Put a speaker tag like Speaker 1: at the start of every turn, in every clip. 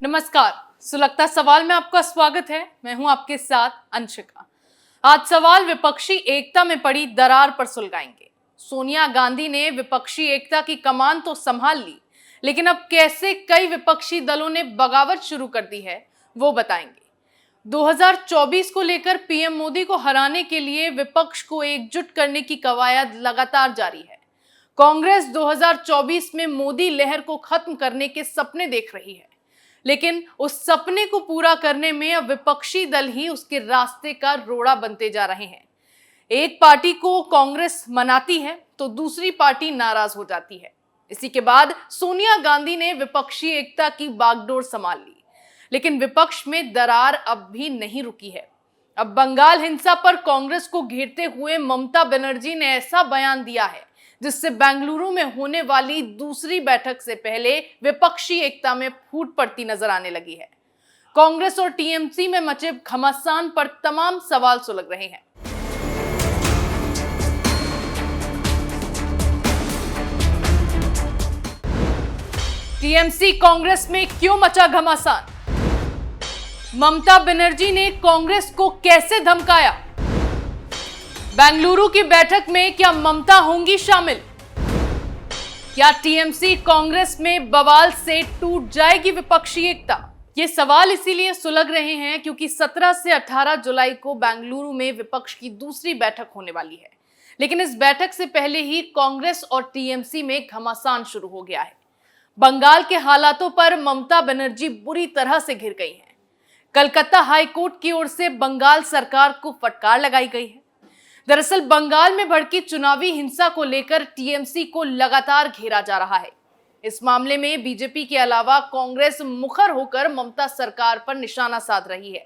Speaker 1: नमस्कार। सुलगता सवाल में आपका स्वागत है। मैं हूं आपके साथ अंशिका। आज सवाल विपक्षी एकता में पड़ी दरार पर सुलगाएंगे। सोनिया गांधी ने विपक्षी एकता की कमान तो संभाल ली, लेकिन अब कैसे कई विपक्षी दलों ने बगावत शुरू कर दी है वो बताएंगे। 2024 को लेकर पीएम मोदी को हराने के लिए विपक्ष को एकजुट करने की कवायद लगातार जारी है। कांग्रेस 2024 में मोदी लहर को खत्म करने के सपने देख रही है, लेकिन उस सपने को पूरा करने में अब विपक्षी दल ही उसके रास्ते का रोड़ा बनते जा रहे हैं। एक पार्टी को कांग्रेस मनाती है तो दूसरी पार्टी नाराज हो जाती है। इसी के बाद सोनिया गांधी ने विपक्षी एकता की बागडोर संभाल ली, लेकिन विपक्ष में दरार अब भी नहीं रुकी है। अब बंगाल हिंसा पर कांग्रेस को घेरते हुए ममता बनर्जी ने ऐसा बयान दिया है जिससे बेंगलुरु में होने वाली दूसरी बैठक से पहले विपक्षी एकता में फूट पड़ती नजर आने लगी है। कांग्रेस और टीएमसी में मचे घमासान पर तमाम सवाल सुलग रहे हैं। टीएमसी कांग्रेस में क्यों मचा घमासान? ममता बनर्जी ने कांग्रेस को कैसे धमकाया? बेंगलुरु की बैठक में क्या ममता होंगी शामिल? क्या टीएमसी कांग्रेस में बवाल से टूट जाएगी विपक्षी एकता? ये सवाल इसीलिए सुलग रहे हैं क्योंकि 17 से 18 जुलाई को बेंगलुरु में विपक्ष की दूसरी बैठक होने वाली है। लेकिन इस बैठक से पहले ही कांग्रेस और टीएमसी में घमासान शुरू हो गया है। बंगाल के हालातों पर ममता बनर्जी बुरी तरह से घिर गई हैं। कलकत्ता हाईकोर्ट की ओर से बंगाल सरकार को फटकार लगाई गई है। दरअसल बंगाल में भड़की चुनावी हिंसा को लेकर टीएमसी को लगातार घेरा जा रहा है। इस मामले में बीजेपी के अलावा कांग्रेस मुखर होकर ममता सरकार पर निशाना साध रही है।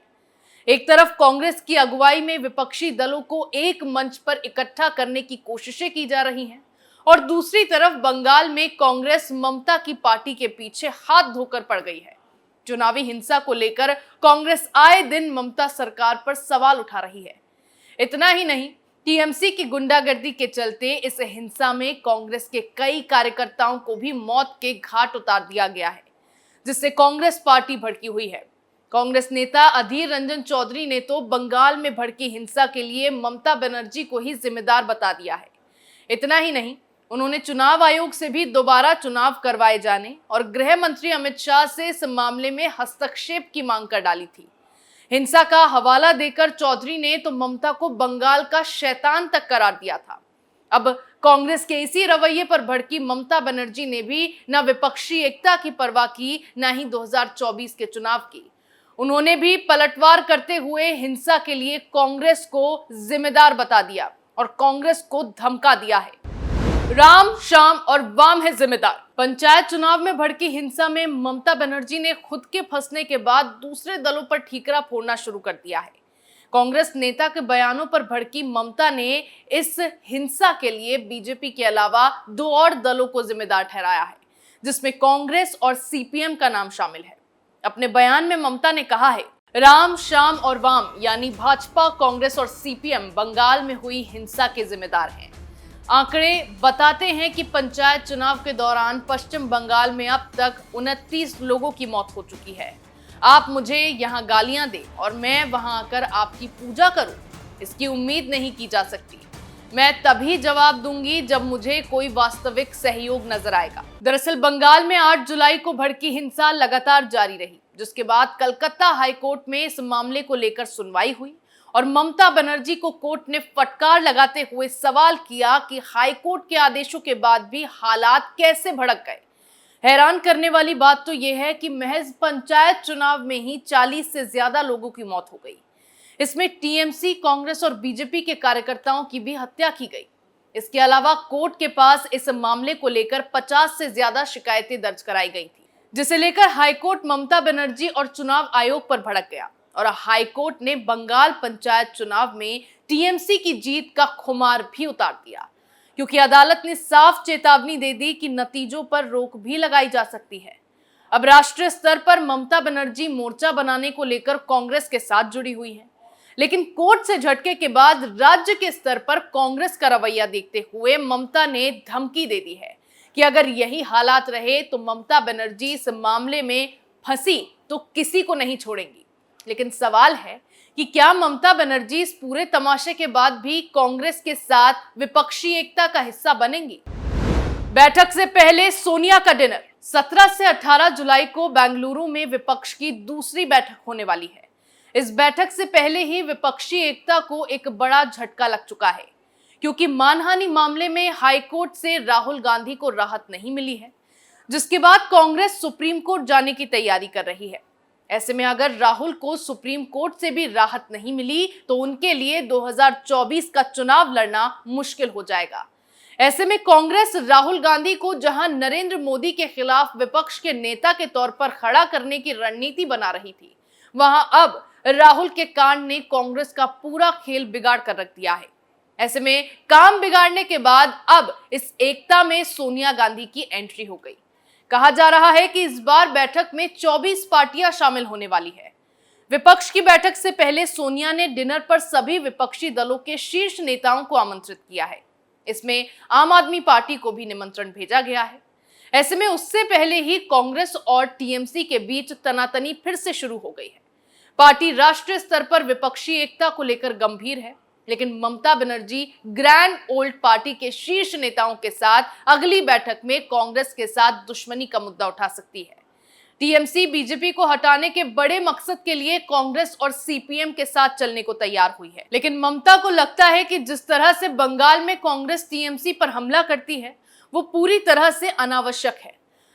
Speaker 1: एक तरफ कांग्रेस की अगुवाई में विपक्षी दलों को एक मंच पर इकट्ठा करने की कोशिशें की जा रही हैं, और दूसरी तरफ बंगाल में कांग्रेस ममता की पार्टी के पीछे हाथ धोकर पड़ गई है। चुनावी हिंसा को लेकर कांग्रेस आए दिन ममता सरकार पर सवाल उठा रही है। इतना ही नहीं, टीएमसी की गुंडागर्दी के चलते इस हिंसा में कांग्रेस के कई कार्यकर्ताओं को भी मौत के घाट उतार दिया गया है, जिससे कांग्रेस पार्टी भड़की हुई है। कांग्रेस नेता अधीर रंजन चौधरी ने तो बंगाल में भड़की हिंसा के लिए ममता बनर्जी को ही जिम्मेदार बता दिया है। इतना ही नहीं, उन्होंने चुनाव आयोग से भी दोबारा चुनाव करवाए जाने और गृह मंत्री अमित शाह से इस मामले में हस्तक्षेप की मांग कर डाली थी। हिंसा का हवाला देकर चौधरी ने तो ममता को बंगाल का शैतान तक करार दिया था। अब कांग्रेस के इसी रवैये पर भड़की ममता बनर्जी ने भी न विपक्षी एकता की परवाह की, न ही 2024 के चुनाव की। उन्होंने भी पलटवार करते हुए हिंसा के लिए कांग्रेस को जिम्मेदार बता दिया और कांग्रेस को धमका दिया है। राम, शाम और वाम है जिम्मेदार। पंचायत चुनाव में भड़की हिंसा में ममता बनर्जी ने खुद के फंसने के बाद दूसरे दलों पर ठीकरा फोड़ना शुरू कर दिया है। कांग्रेस नेता के बयानों पर भड़की ममता ने इस हिंसा के लिए बीजेपी के अलावा दो और दलों को जिम्मेदार ठहराया है, जिसमें कांग्रेस और सीपीएम का नाम शामिल है। अपने बयान में ममता ने कहा है, राम, शाम और वाम यानी भाजपा, कांग्रेस और सीपीएम बंगाल में हुई हिंसा के जिम्मेदार हैं। आंकड़े बताते हैं कि पंचायत चुनाव के दौरान पश्चिम बंगाल में अब तक 29 लोगों की मौत हो चुकी है। आप मुझे यहाँ गालियां दें और मैं वहां आकर आपकी पूजा करूं, इसकी उम्मीद नहीं की जा सकती। मैं तभी जवाब दूंगी जब मुझे कोई वास्तविक सहयोग नजर आएगा। दरअसल बंगाल में 8 जुलाई को भड़की हिंसा लगातार जारी रही, जिसके बाद कलकत्ता हाईकोर्ट में इस मामले को लेकर सुनवाई हुई और ममता बनर्जी को कोर्ट ने फटकार लगाते हुए सवाल किया कि हाईकोर्ट के आदेशों के बाद भी हालात कैसे भड़क गए। हैरान करने वाली बात तो यह है कि महज पंचायत चुनाव में ही 40 से ज्यादा लोगों की मौत हो गई। इसमें टीएमसी, कांग्रेस और बीजेपी के कार्यकर्ताओं की भी हत्या की गई। इसके अलावा कोर्ट के पास इस मामले को लेकर 50 से ज्यादा शिकायतें दर्ज कराई गई थी, जिसे लेकर हाईकोर्ट ममता बनर्जी और चुनाव आयोग पर भड़क गया और हाईकोर्ट ने बंगाल पंचायत चुनाव में टीएमसी की जीत का खुमार भी उतार दिया, क्योंकि अदालत ने साफ चेतावनी दे दी कि नतीजों पर रोक भी लगाई जा सकती है। अब राष्ट्रीय स्तर पर ममता बनर्जी मोर्चा बनाने को लेकर कांग्रेस के साथ जुड़ी हुई है, लेकिन कोर्ट से झटके के बाद राज्य के स्तर पर कांग्रेस का रवैया देखते हुए ममता ने धमकी दे दी है कि अगर यही हालात रहे तो ममता बनर्जी इस मामले में फंसी तो किसी को नहीं छोड़ेंगी। लेकिन सवाल है कि क्या ममता बनर्जी इस पूरे तमाशे के बाद भी कांग्रेस के साथ विपक्षी एकता का हिस्सा बनेंगी? बैठक से पहले सोनिया का डिनर। 17 से 18 जुलाई को बेंगलुरु में विपक्ष की दूसरी बैठक होने वाली है। इस बैठक से पहले ही विपक्षी एकता को एक बड़ा झटका लग चुका है, क्योंकि मानहानि मामले में हाईकोर्ट से राहुल गांधी को राहत नहीं मिली है, जिसके बाद कांग्रेस सुप्रीम कोर्ट जाने की तैयारी कर रही है। ऐसे में अगर राहुल को सुप्रीम कोर्ट से भी राहत नहीं मिली तो उनके लिए 2024 का चुनाव लड़ना मुश्किल हो जाएगा। ऐसे में कांग्रेस राहुल गांधी को जहां नरेंद्र मोदी के खिलाफ विपक्ष के नेता के तौर पर खड़ा करने की रणनीति बना रही थी, वहां अब राहुल के कांड ने कांग्रेस का पूरा खेल बिगाड़ कर रख दिया है। ऐसे में काम बिगाड़ने के बाद अब इस एकता में सोनिया गांधी की एंट्री हो गई। कहा जा रहा है कि इस बार बैठक में 24 पार्टियां शामिल होने वाली है। विपक्ष की बैठक से पहले सोनिया ने डिनर पर सभी विपक्षी दलों के शीर्ष नेताओं को आमंत्रित किया है। इसमें आम आदमी पार्टी को भी निमंत्रण भेजा गया है। ऐसे में उससे पहले ही कांग्रेस और टीएमसी के बीच तनातनी फिर से शुरू हो गई है। पार्टी राष्ट्रीय स्तर पर विपक्षी एकता को लेकर गंभीर है, लेकिन Mamata Banerjee grand old party के शीर्ष नेताओं के साथ अगली बैठक में कांग्रेस के साथ दुश्मनी का मुद्दा उठा सकती है। टीएमसी बीजेपी को हटाने के बड़े मकसद के लिए कांग्रेस और सीपीएम के साथ चलने को तैयार हुई है, लेकिन ममता को लगता है कि जिस तरह से बंगाल में कांग्रेस टीएमसी पर हमला करती है वो पूरी तरह से अनावश्यक है।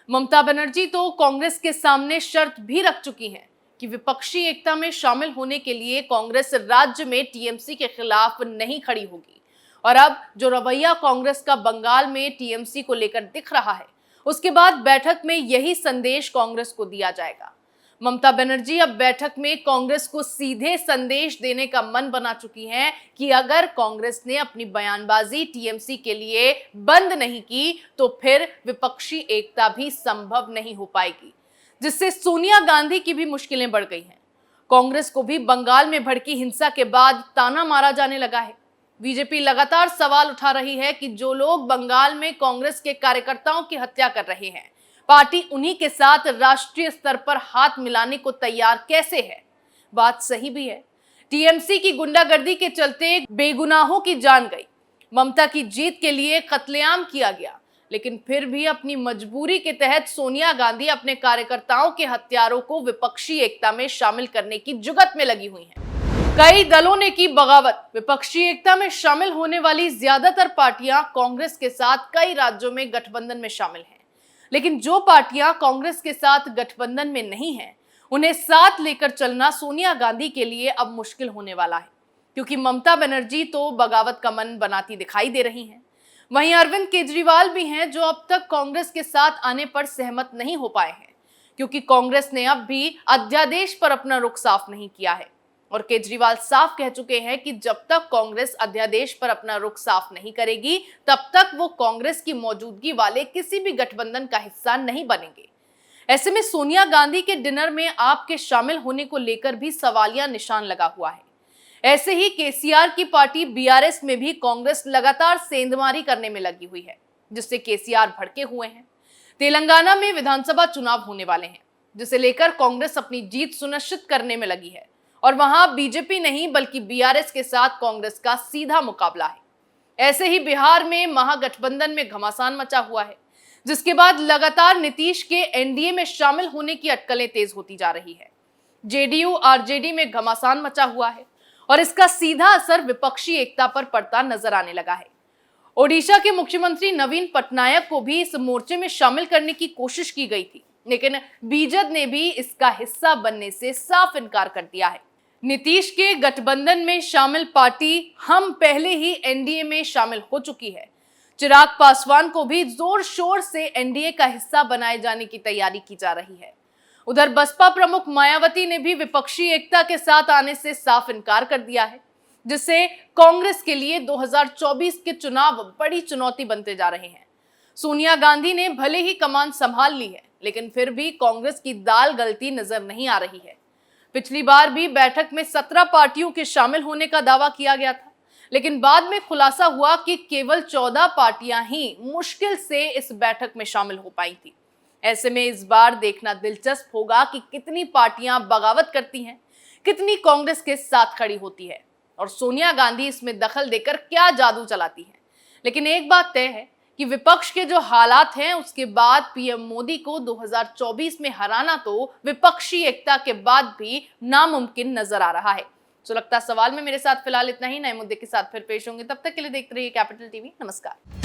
Speaker 1: ममता बनर्जी तो कांग्रेस के सामने शर्त भी रख चुकी हैं कि विपक्षी एकता में शामिल होने के लिए कांग्रेस राज्य में टीएमसी के खिलाफ नहीं खड़ी होगी। और अब जो रवैया कांग्रेस का बंगाल में टीएमसी को लेकर दिख रहा है, उसके बाद बैठक में यही संदेश कांग्रेस को दिया जाएगा। ममता बनर्जी अब बैठक में कांग्रेस को सीधे संदेश देने का मन बना चुकी हैं कि अगर कांग्रेस ने अपनी बयानबाजी टीएमसी के लिए बंद नहीं की तो फिर विपक्षी एकता भी संभव नहीं हो पाएगी, जिससे सोनिया गांधी की भी मुश्किलें बढ़ गई हैं। कांग्रेस को भी बंगाल में भड़की हिंसा के बाद ताना मारा जाने लगा है। बीजेपी लगातार सवाल उठा रही है कि जो लोग बंगाल में कांग्रेस के कार्यकर्ताओं की हत्या कर रहे हैं, पार्टी उन्हीं के साथ राष्ट्रीय स्तर पर हाथ मिलाने को तैयार कैसे है। बात सही भी है। टीएमसी की गुंडागर्दी के चलते बेगुनाहों की जान गई, ममता की जीत के लिए कत्लेआम किया गया, लेकिन फिर भी अपनी मजबूरी के तहत सोनिया गांधी अपने कार्यकर्ताओं के हत्यारों को विपक्षी एकता में शामिल करने की जुगत में लगी हुई हैं। कई दलों ने की बगावत। विपक्षी एकता में शामिल होने वाली ज्यादातर पार्टियां कांग्रेस के साथ कई राज्यों में गठबंधन में शामिल हैं, लेकिन जो पार्टियां कांग्रेस के साथ गठबंधन में नहीं हैं, उन्हें साथ लेकर चलना सोनिया गांधी के लिए अब मुश्किल होने वाला है, क्योंकि ममता बनर्जी तो बगावत का मन बनाती दिखाई दे रही हैं। वहीं अरविंद केजरीवाल भी हैं, जो अब तक कांग्रेस के साथ आने पर सहमत नहीं हो पाए हैं, क्योंकि कांग्रेस ने अब भी अध्यादेश पर अपना रुख साफ नहीं किया है। और केजरीवाल साफ कह चुके हैं कि जब तक कांग्रेस अध्यादेश पर अपना रुख साफ नहीं करेगी, तब तक वो कांग्रेस की मौजूदगी वाले किसी भी गठबंधन का हिस्सा नहीं बनेंगे। ऐसे में सोनिया गांधी के डिनर में आप के शामिल होने को लेकर भी सवालिया निशान लगा हुआ है। ऐसे ही केसीआर की पार्टी बीआरएस में भी कांग्रेस लगातार सेंधमारी करने में लगी हुई है, जिससे केसीआर भड़के हुए हैं। तेलंगाना में विधानसभा चुनाव होने वाले हैं, जिसे लेकर कांग्रेस अपनी जीत सुनिश्चित करने में लगी है, और वहां बीजेपी नहीं बल्कि बीआरएस के साथ कांग्रेस का सीधा मुकाबला है। ऐसे ही बिहार में महागठबंधन में घमासान मचा हुआ है, जिसके बाद लगातार नीतीश के एनडीए में शामिल होने की अटकलें तेज होती जा रही है। जेडीयू आरजेडी में घमासान मचा हुआ है और इसका सीधा असर विपक्षी एकता पर पड़ता नजर आने लगा है। ओडिशा के मुख्यमंत्री नवीन पटनायक को भी इस मोर्चे में शामिल करने की कोशिश की गई थी, लेकिन बीजेड ने भी इसका हिस्सा बनने से साफ इनकार कर दिया है। नीतीश के गठबंधन में शामिल पार्टी हम पहले ही एनडीए में शामिल हो चुकी है। चिराग पासवान को भी जोर शोर से एनडीए का हिस्सा बनाए जाने की तैयारी की जा रही है। उधर बसपा प्रमुख मायावती ने भी विपक्षी एकता के साथ आने से साफ इनकार कर दिया है, जिससे कांग्रेस के लिए 2024 के चुनाव बड़ी चुनौती बनते जा रहे हैं। सोनिया गांधी ने भले ही कमान संभाल ली है, लेकिन फिर भी कांग्रेस की दाल गलती नजर नहीं आ रही है। पिछली बार भी बैठक में 17 पार्टियों के शामिल होने का दावा किया गया था, लेकिन बाद में खुलासा हुआ कि केवल 14 पार्टियां ही मुश्किल से इस बैठक में शामिल हो पाई थी। ऐसे में इस बार देखना दिलचस्प होगा कि कितनी पार्टियां बगावत करती हैं, कितनी कांग्रेस के साथ खड़ी होती है और सोनिया गांधी इसमें दखल देकर क्या जादू चलाती है। लेकिन एक बात तय है कि विपक्ष के जो हालात हैं उसके बाद पीएम मोदी को 2024 में हराना तो विपक्षी एकता के बाद भी नामुमकिन नजर आ रहा है। सुलगता सवाल में मेरे साथ फिलहाल इतना ही। नए मुद्दे के साथ फिर पेश होंगे, तब तक के लिए देखते रहिए कैपिटल टीवी। नमस्कार।